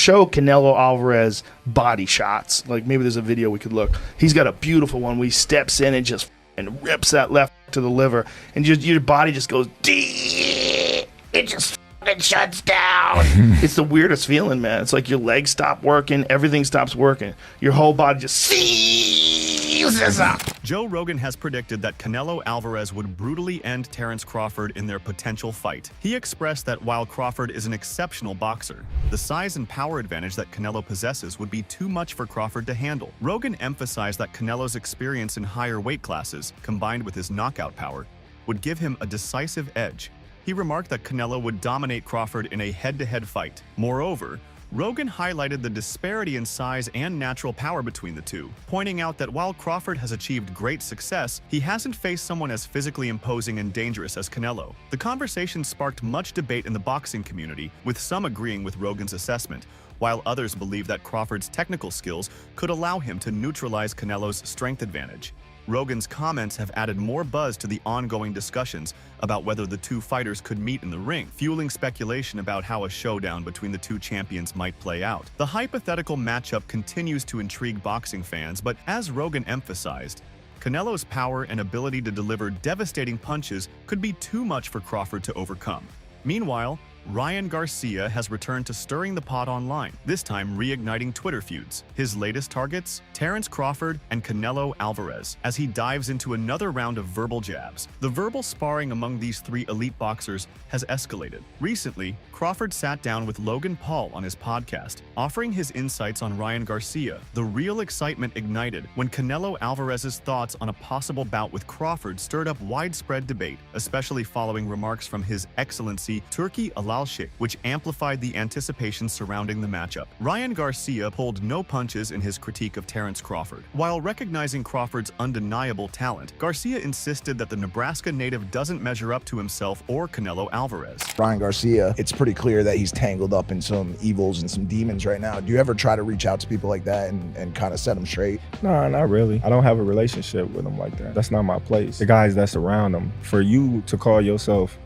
show Canelo Alvarez body shots. Like maybe there's a video we could look. He's got a beautiful one where he steps in and just and rips that left to the liver, and just your body just goes deep. It just fucking shuts down. It's the weirdest feeling, man. It's like your legs stop working, everything stops working. Your whole body just seizes up. Joe Rogan has predicted that Canelo Álvarez would brutally end Terence Crawford in their potential fight. He expressed that while Crawford is an exceptional boxer, the size and power advantage that Canelo possesses would be too much for Crawford to handle. Rogan emphasized that Canelo's experience in higher weight classes, combined with his knockout power, would give him a decisive edge. He remarked that Canelo would dominate Crawford in a head-to-head fight. Moreover, Rogan highlighted the disparity in size and natural power between the two, pointing out that while Crawford has achieved great success, he hasn't faced someone as physically imposing and dangerous as Canelo. The conversation sparked much debate in the boxing community, with some agreeing with Rogan's assessment, while others believe that Crawford's technical skills could allow him to neutralize Canelo's strength advantage. Rogan's comments have added more buzz to the ongoing discussions about whether the two fighters could meet in the ring, fueling speculation about how a showdown between the two champions might play out. The hypothetical matchup continues to intrigue boxing fans, but as Rogan emphasized, Canelo's power and ability to deliver devastating punches could be too much for Crawford to overcome. Meanwhile, Ryan Garcia has returned to stirring the pot online, this time reigniting Twitter feuds. His latest targets? Terence Crawford and Canelo Álvarez, as he dives into another round of verbal jabs. The verbal sparring among these three elite boxers has escalated. Recently, Crawford sat down with Logan Paul on his podcast, offering his insights on Ryan Garcia. The real excitement ignited when Canelo Álvarez's thoughts on a possible bout with Crawford stirred up widespread debate, especially following remarks from His Excellency Turki Alalshik, which amplified the anticipation surrounding the matchup. Ryan Garcia pulled no punches in his critique of Terence Crawford. While recognizing Crawford's undeniable talent, Garcia insisted that the Nebraska native doesn't measure up to himself or Canelo Álvarez. Ryan Garcia, it's pretty clear that he's tangled up in some evils and some demons right now. Do you ever try to reach out to people like that and kind of set them straight? Nah, not really. I don't have a relationship with them like that. That's not my place. The guys that's around them. For you to call yourself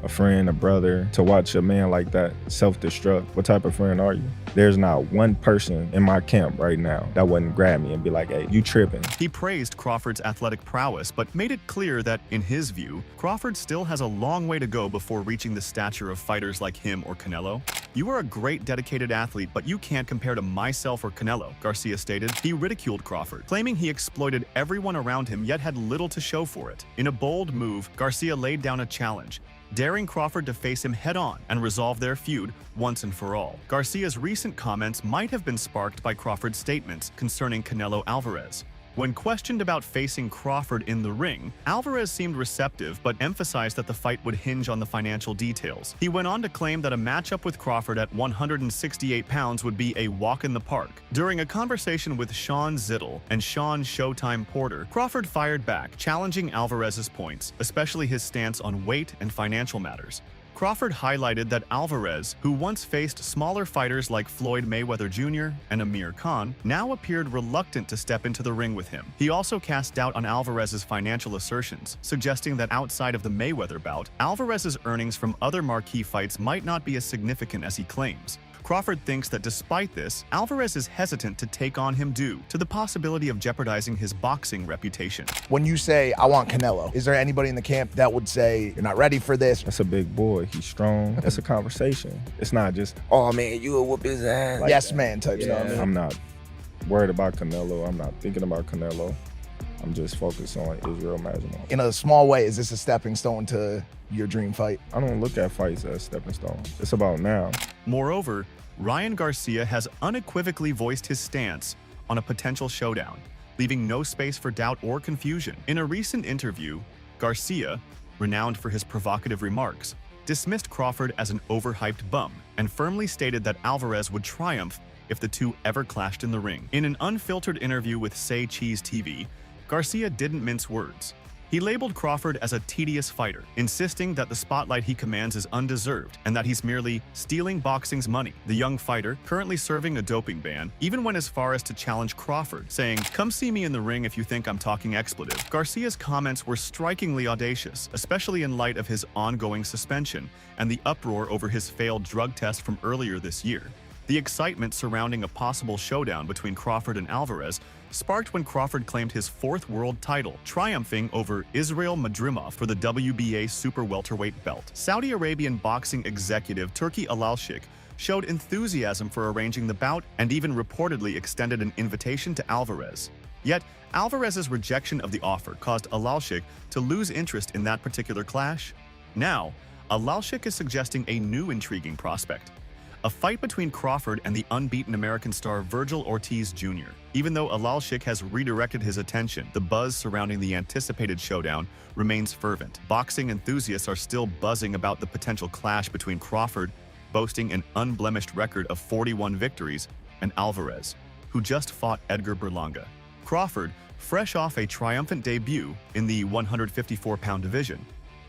a friend, a brother, to watch a man like that self-destruct, what type of friend are you? There's not one person in my camp right now that wouldn't grab me and be like, hey, you tripping. He praised Crawford's athletic prowess, but made it clear that, in his view, Crawford still has a long way to go before reaching the stature of fighters like him or Canelo. You are a great dedicated athlete, but you can't compare to myself or Canelo, Garcia stated. He ridiculed Crawford, claiming he exploited everyone around him yet had little to show for it. In a bold move, Garcia laid down a challenge, daring Crawford to face him head-on and resolve their feud once and for all. Garcia's recent comments might have been sparked by Crawford's statements concerning Canelo Álvarez. When questioned about facing Crawford in the ring, Álvarez seemed receptive but emphasized that the fight would hinge on the financial details. He went on to claim that a matchup with Crawford at 168 pounds would be a walk in the park. During a conversation with Sean Zittle and Sean Showtime Porter, Crawford fired back, challenging Álvarez's points, especially his stance on weight and financial matters. Crawford highlighted that Álvarez, who once faced smaller fighters like Floyd Mayweather Jr. and Amir Khan, now appeared reluctant to step into the ring with him. He also cast doubt on Álvarez's financial assertions, suggesting that outside of the Mayweather bout, Álvarez's earnings from other marquee fights might not be as significant as he claims. Crawford thinks that despite this, Álvarez is hesitant to take on him due to the possibility of jeopardizing his boxing reputation. When you say, I want Canelo, is there anybody in the camp that would say, you're not ready for this? That's a big boy. He's strong. That's a conversation. It's not just, oh man, you will whoop his ass. Like yes, man type stuff. I'm not worried about Canelo. I'm not thinking about Canelo. I'm just focused on Israel Magimov. In a small way, is this a stepping stone to your dream fight? I don't look at fights as stepping stones. It's about now. Moreover, Ryan Garcia has unequivocally voiced his stance on a potential showdown, leaving no space for doubt or confusion. In a recent interview, Garcia, renowned for his provocative remarks, dismissed Crawford as an overhyped bum and firmly stated that Álvarez would triumph if the two ever clashed in the ring. In an unfiltered interview with Say Cheese TV, Garcia didn't mince words. He labeled Crawford as a tedious fighter, insisting that the spotlight he commands is undeserved and that he's merely stealing boxing's money. The young fighter, currently serving a doping ban, even went as far as to challenge Crawford, saying, "Come see me in the ring if you think I'm talking expletive." Garcia's comments were strikingly audacious, especially in light of his ongoing suspension and the uproar over his failed drug test from earlier this year. The excitement surrounding a possible showdown between Crawford and Álvarez sparked when Crawford claimed his 4th world title, triumphing over Israil Madrimov for the WBA super welterweight belt. Saudi Arabian boxing executive Turki Alalshik showed enthusiasm for arranging the bout and even reportedly extended an invitation to Álvarez. Yet, Álvarez's rejection of the offer caused Alalshik to lose interest in that particular clash. Now, Alalshik is suggesting a new intriguing prospect: a fight between Crawford and the unbeaten American star Vergil Ortiz Jr. Even though Alalshik has redirected his attention, the buzz surrounding the anticipated showdown remains fervent. Boxing enthusiasts are still buzzing about the potential clash between Crawford, boasting an unblemished record of 41 victories, and Álvarez, who just fought Edgar Berlanga. Crawford, fresh off a triumphant debut in the 154-pound division,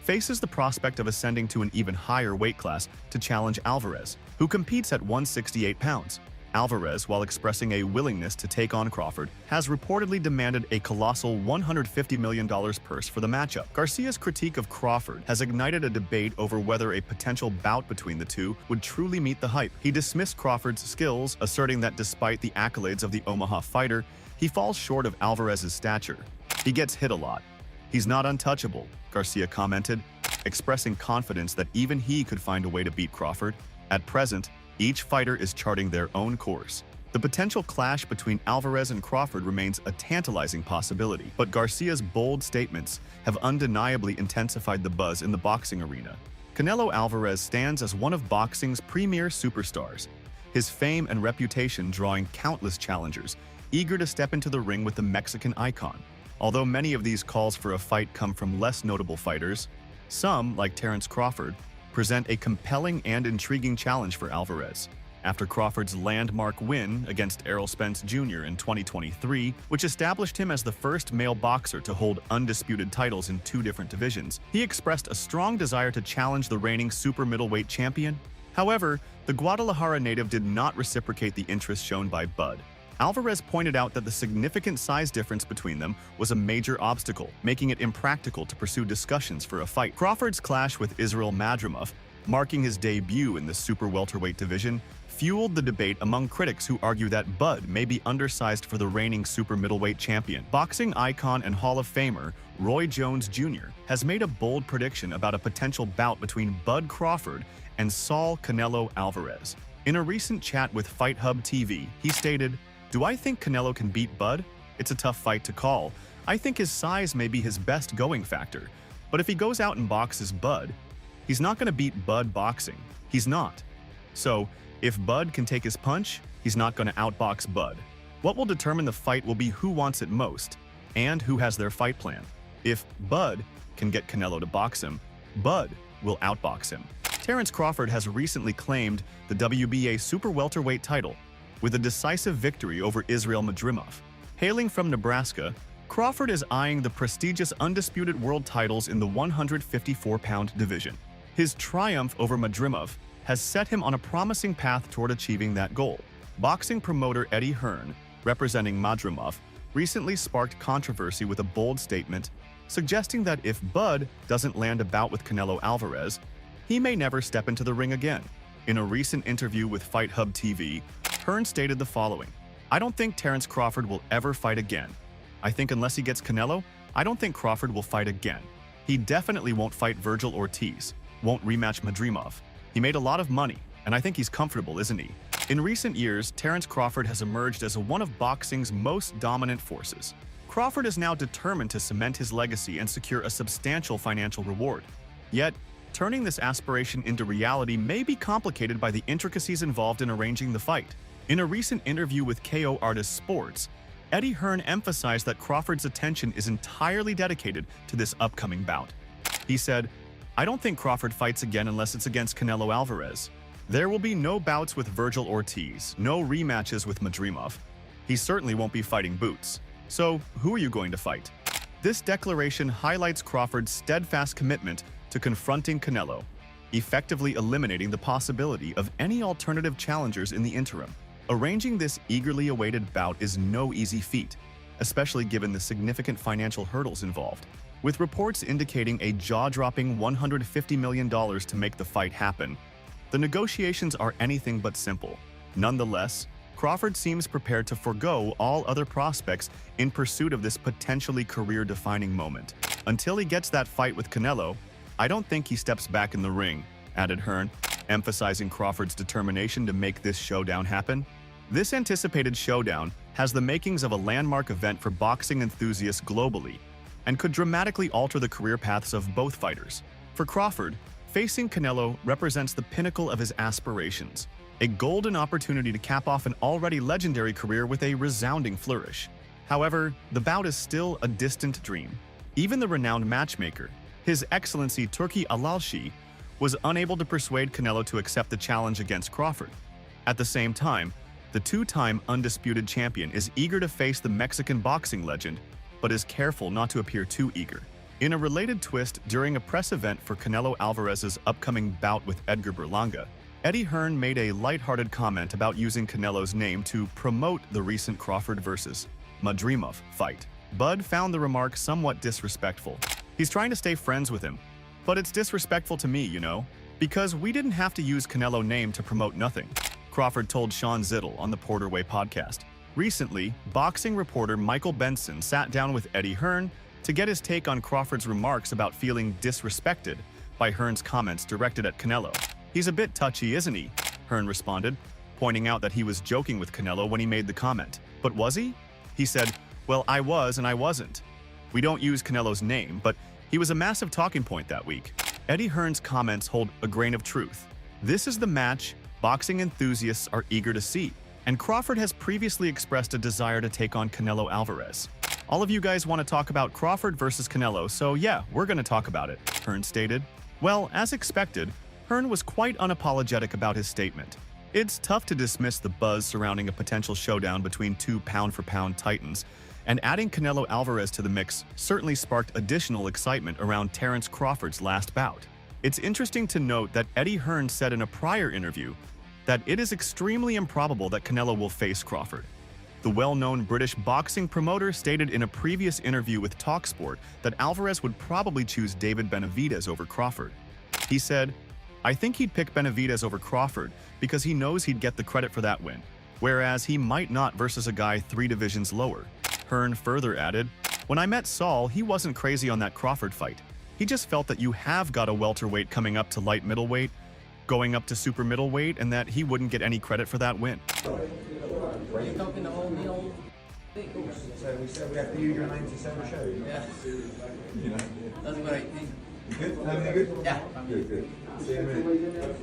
faces the prospect of ascending to an even higher weight class to challenge Álvarez, who competes at 168 pounds. Álvarez, while expressing a willingness to take on Crawford, has reportedly demanded a colossal $150 million purse for the matchup. Garcia's critique of Crawford has ignited a debate over whether a potential bout between the two would truly meet the hype. He dismissed Crawford's skills, asserting that despite the accolades of the Omaha fighter, he falls short of Álvarez's stature. He gets hit a lot. He's not untouchable, Garcia commented, expressing confidence that even he could find a way to beat Crawford. At present, each fighter is charting their own course. The potential clash between Álvarez and Crawford remains a tantalizing possibility, but Garcia's bold statements have undeniably intensified the buzz in the boxing arena. Canelo Álvarez stands as one of boxing's premier superstars, his fame and reputation drawing countless challengers eager to step into the ring with the Mexican icon. Although many of these calls for a fight come from less notable fighters, some, like Terence Crawford, present a compelling and intriguing challenge for Álvarez. After Crawford's landmark win against Errol Spence Jr. in 2023, which established him as the first male boxer to hold undisputed titles in 2 different divisions, he expressed a strong desire to challenge the reigning super middleweight champion. However, the Guadalajara native did not reciprocate the interest shown by Bud. Álvarez pointed out that the significant size difference between them was a major obstacle, making it impractical to pursue discussions for a fight. Crawford's clash with Israil Madrimov, marking his debut in the super welterweight division, fueled the debate among critics who argue that Bud may be undersized for the reigning super middleweight champion. Boxing icon and Hall of Famer Roy Jones Jr. has made a bold prediction about a potential bout between Bud Crawford and Saul Canelo Álvarez. In a recent chat with Fight Hub TV, he stated, "Do I think Canelo can beat Bud? It's a tough fight to call. I think his size may be his best going factor. But if he goes out and boxes Bud, he's not going to beat Bud boxing. He's not. So, if Bud can take his punch, he's not going to outbox Bud. What will determine the fight will be who wants it most, and who has their fight plan. If Bud can get Canelo to box him, Bud will outbox him." Terence Crawford has recently claimed the WBA super welterweight title, with a decisive victory over Israil Madrimov. Hailing from Nebraska, Crawford is eyeing the prestigious undisputed world titles in the 154-pound division. His triumph over Madrimov has set him on a promising path toward achieving that goal. Boxing promoter Eddie Hearn, representing Madrimov, recently sparked controversy with a bold statement suggesting that if Bud doesn't land a bout with Canelo Álvarez, he may never step into the ring again. In a recent interview with Fight Hub TV, Hearn stated the following: "I don't think Terence Crawford will ever fight again. I think unless he gets Canelo, I don't think Crawford will fight again. He definitely won't fight Vergil Ortiz, won't rematch Madrimov. He made a lot of money, and I think he's comfortable, isn't he?" In recent years, Terence Crawford has emerged as one of boxing's most dominant forces. Crawford is now determined to cement his legacy and secure a substantial financial reward. Yet, turning this aspiration into reality may be complicated by the intricacies involved in arranging the fight. In a recent interview with KO Artist Sports, Eddie Hearn emphasized that Crawford's attention is entirely dedicated to this upcoming bout. He said, "I don't think Crawford fights again unless it's against Canelo Álvarez. There will be no bouts with Vergil Ortiz, no rematches with Madrimov. He certainly won't be fighting Boots. So, who are you going to fight?" This declaration highlights Crawford's steadfast commitment to confronting Canelo, effectively eliminating the possibility of any alternative challengers in the interim. Arranging this eagerly awaited bout is no easy feat, especially given the significant financial hurdles involved. With reports indicating a jaw-dropping $150 million to make the fight happen, the negotiations are anything but simple. Nonetheless, Crawford seems prepared to forego all other prospects in pursuit of this potentially career-defining moment. Until he gets that fight with Canelo, I don't think he steps back in the ring, added Hearn, emphasizing Crawford's determination to make this showdown happen. This anticipated showdown has the makings of a landmark event for boxing enthusiasts globally and could dramatically alter the career paths of both fighters. For Crawford, facing Canelo represents the pinnacle of his aspirations, a golden opportunity to cap off an already legendary career with a resounding flourish. However, the bout is still a distant dream. Even the renowned matchmaker, His Excellency Turki Alalshi, was unable to persuade Canelo to accept the challenge against Crawford. At the same time, the two-time undisputed champion is eager to face the Mexican boxing legend, but is careful not to appear too eager. In a related twist, during a press event for Canelo Alvarez's upcoming bout with Edgar Berlanga, Eddie Hearn made a lighthearted comment about using Canelo's name to promote the recent Crawford vs. Madrimov fight. Bud found the remark somewhat disrespectful. He's trying to stay friends with him, but it's disrespectful to me, you know, because we didn't have to use Canelo name to promote nothing, Crawford told Sean Zittle on the Porter Way podcast. Recently, boxing reporter Michael Benson sat down with Eddie Hearn to get his take on Crawford's remarks about feeling disrespected by Hearn's comments directed at Canelo. He's a bit touchy, isn't he? Hearn responded, pointing out that he was joking with Canelo when he made the comment. But was he? He said, "Well, I was and I wasn't. We don't use Canelo's name, but he was a massive talking point that week." Eddie Hearn's comments hold a grain of truth. This is the match boxing enthusiasts are eager to see, and Crawford has previously expressed a desire to take on Canelo Álvarez. All of you guys want to talk about Crawford versus Canelo, so yeah, we're going to talk about it, Hearn stated. Well, as expected, Hearn was quite unapologetic about his statement. It's tough to dismiss the buzz surrounding a potential showdown between two pound-for-pound titans, and adding Canelo Álvarez to the mix certainly sparked additional excitement around Terence Crawford's last bout. It's interesting to note that Eddie Hearn said in a prior interview that it is extremely improbable that Canelo will face Crawford. The well-known British boxing promoter stated in a previous interview with TalkSport that Álvarez would probably choose David Benavidez over Crawford. He said, "I think he'd pick Benavidez over Crawford because he knows he'd get the credit for that win, whereas he might not versus a guy 3 divisions lower." Hearn further added, "When I met Saul, he wasn't crazy on that Crawford fight. He just felt that you have got a welterweight coming up to light middleweight, going up to super middleweight, and that he wouldn't get any credit for that win." Were you talking the whole meal? So we said we have to use your 97 show. Yeah. You know. That's what I think. You good? Having good? Yeah. Good. See you in a minute.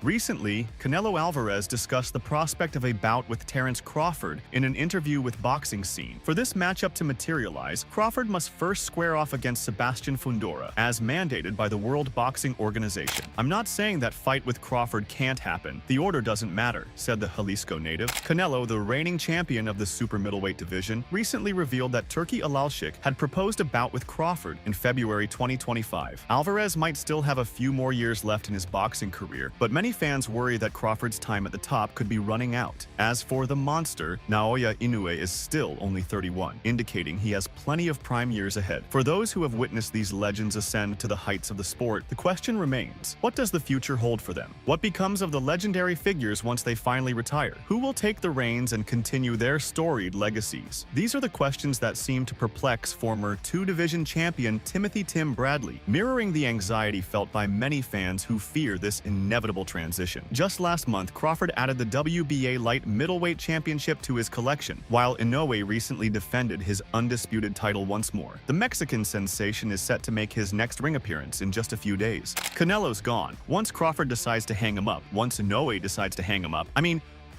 Recently, Canelo Álvarez discussed the prospect of a bout with Terence Crawford in an interview with Boxing Scene. For this matchup to materialize, Crawford must first square off against Sebastian Fundora, as mandated by the World Boxing Organization. "I'm not saying that fight with Crawford can't happen. The order doesn't matter," said the Jalisco native. Canelo, the reigning champion of the super middleweight division, recently revealed that Turki Alalshi had proposed a bout with Crawford in February 2025. Álvarez might still have a few more years left in his boxing career, but many fans worry that Crawford's time at the top could be running out. As for the monster, Naoya Inoue is still only 31, indicating he has plenty of prime years ahead. For those who have witnessed these legends ascend to the heights of the sport, the question remains, what does the future hold for them? What becomes of the legendary figures once they finally retire? Who will take the reins and continue their storied legacies? These are the questions that seem to perplex former 2-division champion Timothy "Tim" Bradley, mirroring the anxiety felt by many fans who fear this inevitable transition. Just last month, Crawford added the WBA light middleweight championship to his collection, while Inoue recently defended his undisputed title once more. The Mexican sensation is set to make his next ring appearance in just a few days. Canelo's gone. Once Crawford decides to hang him up, once Inoue decides to hang him up,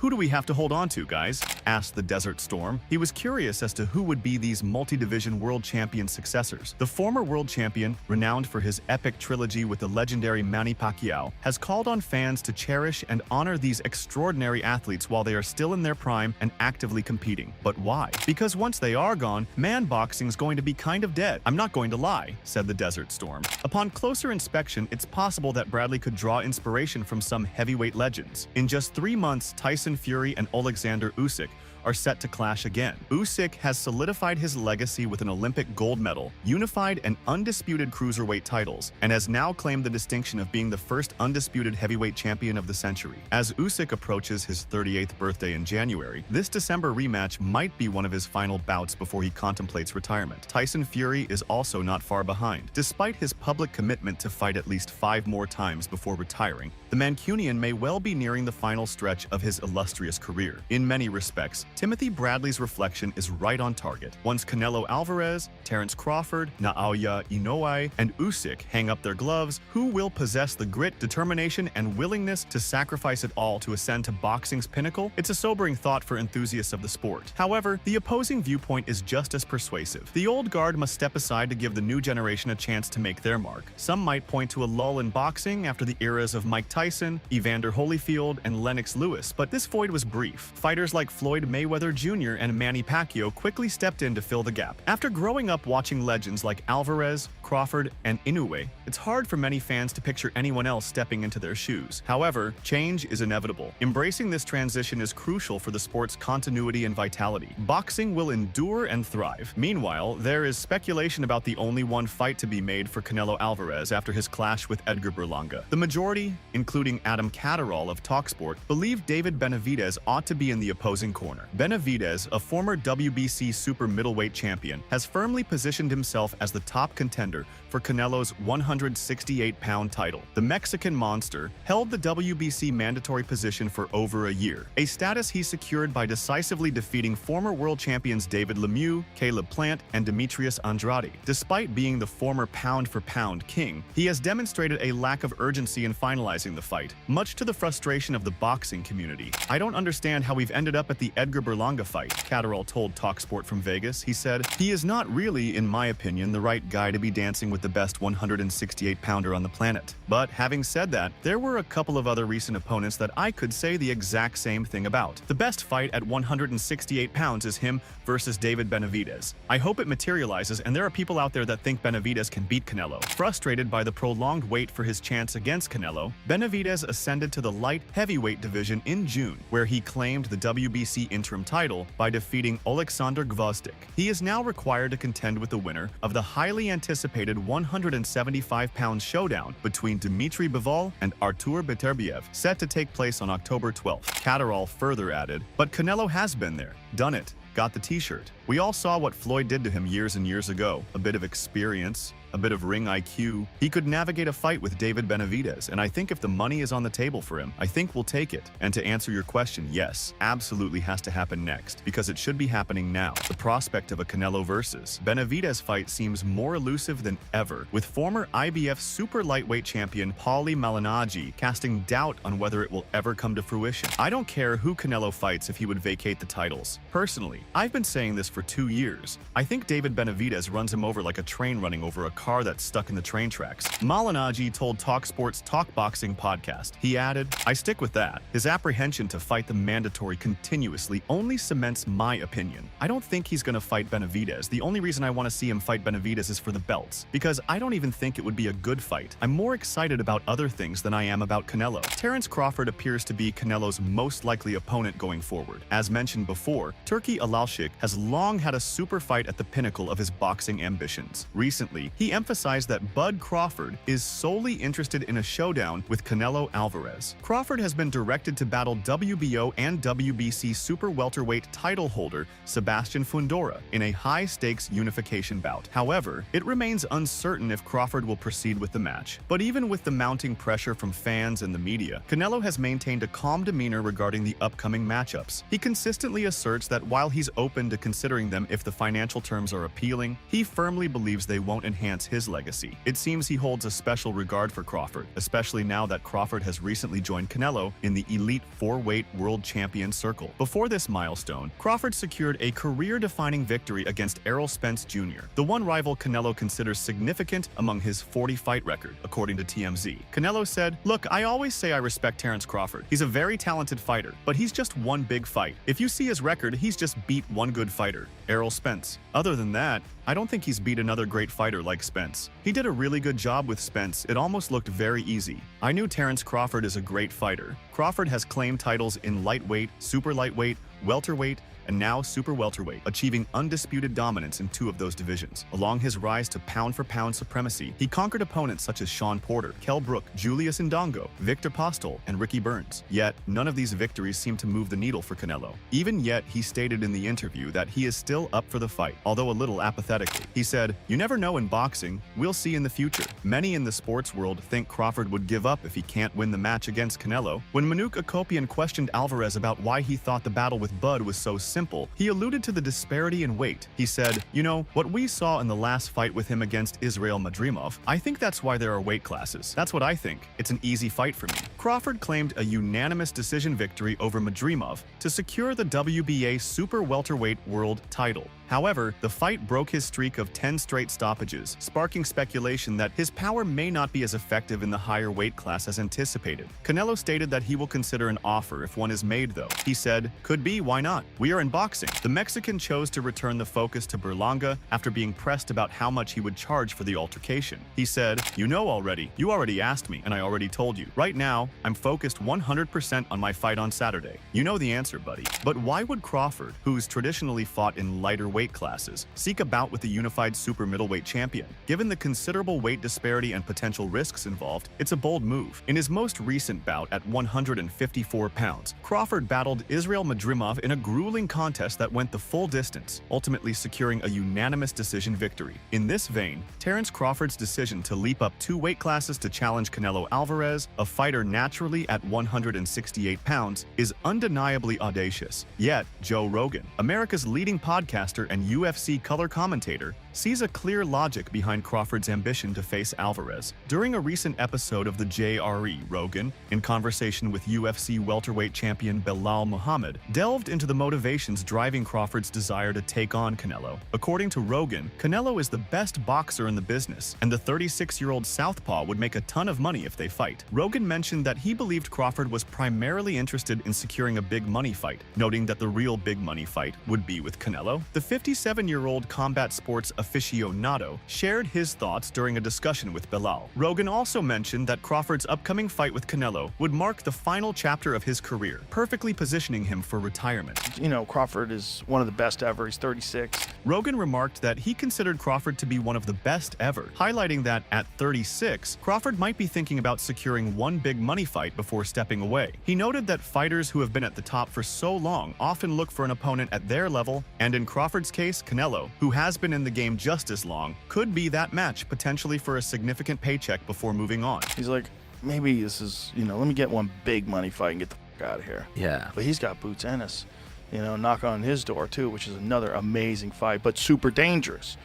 who do we have to hold on to, guys? Asked the Desert Storm. He was curious as to who would be these multi-division world champion successors. The former world champion, renowned for his epic trilogy with the legendary Manny Pacquiao, has called on fans to cherish and honor these extraordinary athletes while they are still in their prime and actively competing. But why? Because once they are gone, man boxing's going to be kind of dead. "I'm not going to lie," said the Desert Storm. Upon closer inspection, it's possible that Bradley could draw inspiration from some heavyweight legends. In just 3 months, Tyson Fury and Alexander Usyk are set to clash again. Usyk has solidified his legacy with an Olympic gold medal, unified and undisputed cruiserweight titles, and has now claimed the distinction of being the first undisputed heavyweight champion of the century. As Usyk approaches his 38th birthday in January, this December rematch might be one of his final bouts before he contemplates retirement. Tyson Fury is also not far behind. Despite his public commitment to fight at least 5 more times before retiring, the Mancunian may well be nearing the final stretch of his illustrious career. In many respects, Timothy Bradley's reflection is right on target. Once Canelo Álvarez, Terence Crawford, Naoya Inoue, and Usyk hang up their gloves, who will possess the grit, determination, and willingness to sacrifice it all to ascend to boxing's pinnacle? It's a sobering thought for enthusiasts of the sport. However, the opposing viewpoint is just as persuasive. The old guard must step aside to give the new generation a chance to make their mark. Some might point to a lull in boxing after the eras of Mike Tyson, Evander Holyfield, and Lennox Lewis, but this void was brief. Fighters like Floyd Mayweather Jr. and Manny Pacquiao quickly stepped in to fill the gap. After growing up watching legends like Álvarez, Crawford, and Inoue, it's hard for many fans to picture anyone else stepping into their shoes. However, change is inevitable. Embracing this transition is crucial for the sport's continuity and vitality. Boxing will endure and thrive. Meanwhile, there is speculation about the only one fight to be made for Canelo Álvarez after his clash with Edgar Berlanga. The majority, including Adam Catterall of TalkSport, believe David Benavidez ought to be in the opposing corner. Benavidez, a former WBC super middleweight champion, has firmly positioned himself as the top contender for Canelo's 168-pound title. The Mexican monster held the WBC mandatory position for over a year, a status he secured by decisively defeating former world champions David Lemieux, Caleb Plant, and Demetrius Andrade. Despite being the former pound-for-pound king, he has demonstrated a lack of urgency in finalizing the fight, much to the frustration of the boxing community. "I don't understand how we've ended up at the Edgar Berlanga fight," Catterall told TalkSport from Vegas. He said, "He is not really, in my opinion, the right guy to be dancing with the best 168-pounder on the planet." But having said that, there were a couple of other recent opponents that I could say the exact same thing about. The best fight at 168 pounds is him versus David Benavidez. I hope it materializes, and there are people out there that think Benavidez can beat Canelo. Frustrated by the prolonged wait for his chance against Canelo, Benavidez ascended to the light heavyweight division in June, where he claimed the WBC interim title by defeating Oleksandr Gvozdyk. He is now required to contend with the winner of the highly anticipated 175-pound showdown between Dmitry Bivol and Artur Beterbiev, set to take place on October 12th. Catterall further added, "But Canelo has been there, done it, got the t-shirt. We all saw what Floyd did to him years and years ago. A bit of experience, a bit of ring IQ. He could navigate a fight with David Benavidez, and I think if the money is on the table for him, I think we'll take it." And to answer your question, yes, absolutely has to happen next, because it should be happening now. The prospect of a Canelo versus Benavidez fight seems more elusive than ever, with former IBF super lightweight champion Paulie Malignaggi casting doubt on whether it will ever come to fruition. I don't care who Canelo fights if he would vacate the titles. Personally, I've been saying this for 2 years. I think David Benavidez runs him over like a train running over a car that's stuck in the train tracks. Malignaggi told TalkSport's Talk Boxing podcast. He added, "I stick with that. His apprehension to fight the mandatory continuously only cements my opinion. I don't think he's going to fight Benavidez. The only reason I want to see him fight Benavidez is for the belts, because I don't even think it would be a good fight. I'm more excited about other things than I am about Canelo." Terence Crawford appears to be Canelo's most likely opponent going forward. As mentioned before, Turki Alalshik has long had a super fight at the pinnacle of his boxing ambitions. Recently, he emphasized that Bud Crawford is solely interested in a showdown with Canelo Álvarez. Crawford has been directed to battle WBO and WBC super welterweight title holder Sebastian Fundora in a high-stakes unification bout. However, it remains uncertain if Crawford will proceed with the match. But even with the mounting pressure from fans and the media, Canelo has maintained a calm demeanor regarding the upcoming matchups. He consistently asserts that while he's open to considering them if the financial terms are appealing, he firmly believes they won't enhance his legacy. It seems he holds a special regard for Crawford, especially now that Crawford has recently joined Canelo in the elite 4-weight world champion circle. Before this milestone, Crawford secured a career-defining victory against Errol Spence Jr., the one rival Canelo considers significant among his 40-fight record, according to TMZ. Canelo said, "Look, I always say I respect Terence Crawford. He's a very talented fighter, but he's just one big fight. If you see his record, he's just beat one good fighter, Errol Spence. Other than that, I don't think he's beat another great fighter like Spence. He did a really good job with Spence. It almost looked very easy. I knew Terence Crawford is a great fighter. Crawford has claimed titles in lightweight, super lightweight, welterweight, and now super welterweight, achieving undisputed dominance in 2 of those divisions. Along his rise to pound-for-pound supremacy, he conquered opponents such as Sean Porter, Kell Brook, Julius Ndongo, Victor Postol, and Ricky Burns. Yet, none of these victories seem to move the needle for Canelo. Even yet, he stated in the interview that he is still up for the fight, although a little apathetically. He said, "You never know in boxing. We'll see in the future." Many in the sports world think Crawford would give up if he can't win the match against Canelo. When Manuk Akopian questioned Alvarez about why he thought the battle with Bud was so simple, he alluded to the disparity in weight. He said, "You know, what we saw in the last fight with him against Israel Madrimov, I think that's why there are weight classes. That's what I think. It's an easy fight for me." Crawford claimed a unanimous decision victory over Madrimov to secure the WBA super welterweight world title. However, the fight broke his streak of 10 straight stoppages, sparking speculation that his power may not be as effective in the higher weight class as anticipated. Canelo stated that he will consider an offer if one is made, though. He said, "Could be, why not? We are in boxing." The Mexican chose to return the focus to Berlanga after being pressed about how much he would charge for the altercation. He said, "You know already. You already asked me, and I already told you. Right now, I'm focused 100% on my fight on Saturday. You know the answer, buddy." But why would Crawford, who's traditionally fought in lighter weight classes, seek a bout with the unified super middleweight champion? Given the considerable weight disparity and potential risks involved, it's a bold move. In his most recent bout at 154 pounds, Crawford battled Israel Madrimov in a grueling contest that went the full distance, ultimately securing a unanimous decision victory. In this vein, Terence Crawford's decision to leap up 2 weight classes to challenge Canelo Álvarez, a fighter naturally at 168 pounds, is undeniably audacious. Yet, Joe Rogan, America's leading podcaster and UFC color commentator, sees a clear logic behind Crawford's ambition to face Álvarez. During a recent episode of the JRE, Rogan, in conversation with UFC welterweight champion Belal Muhammad, delved into the motivations driving Crawford's desire to take on Canelo. According to Rogan, Canelo is the best boxer in the business, and the 36-year-old southpaw would make a ton of money if they fight. Rogan mentioned that he believed Crawford was primarily interested in securing a big money fight, noting that the real big money fight would be with Canelo. The 57-year-old combat sports aficionado shared his thoughts during a discussion with Belal. Rogan also mentioned that Crawford's upcoming fight with Canelo would mark the final chapter of his career, perfectly positioning him for retirement. You know, Crawford is one of the best ever. He's 36. Rogan remarked that he considered Crawford to be one of the best ever, highlighting that at 36, Crawford might be thinking about securing one big money fight before stepping away. He noted that fighters who have been at the top for so long often look for an opponent at their level, and in Crawford's case, Canelo, who has been in the game just as long, could be that match potentially for a significant paycheck before moving on. He's like, maybe this is, let me get one big money fight and get the fuck out of here. Yeah. But he's got Boots Ennis, knock on his door too, which is another amazing fight, but super dangerous.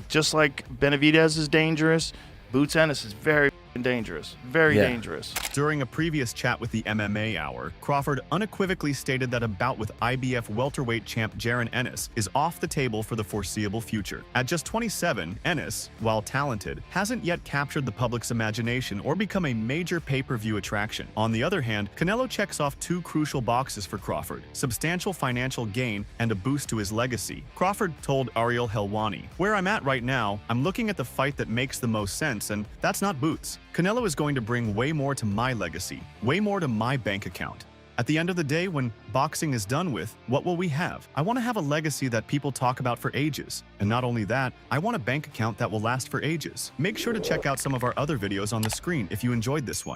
Just like Benavidez is dangerous, Boots Ennis is very dangerous. Very dangerous. During a previous chat with the MMA Hour, Crawford unequivocally stated that a bout with IBF welterweight champ Jaron Ennis is off the table for the foreseeable future. At just 27, Ennis, while talented, hasn't yet captured the public's imagination or become a major pay-per-view attraction. On the other hand, Canelo checks off 2 crucial boxes for Crawford: substantial financial gain and a boost to his legacy. Crawford told Ariel Helwani, "Where I'm at right now, I'm looking at the fight that makes the most sense, and that's not Boots. Canelo is going to bring way more to my legacy, way more to my bank account. At the end of the day, when boxing is done with, what will we have? I want to have a legacy that people talk about for ages. And not only that, I want a bank account that will last for ages." Make sure to check out some of our other videos on the screen if you enjoyed this one.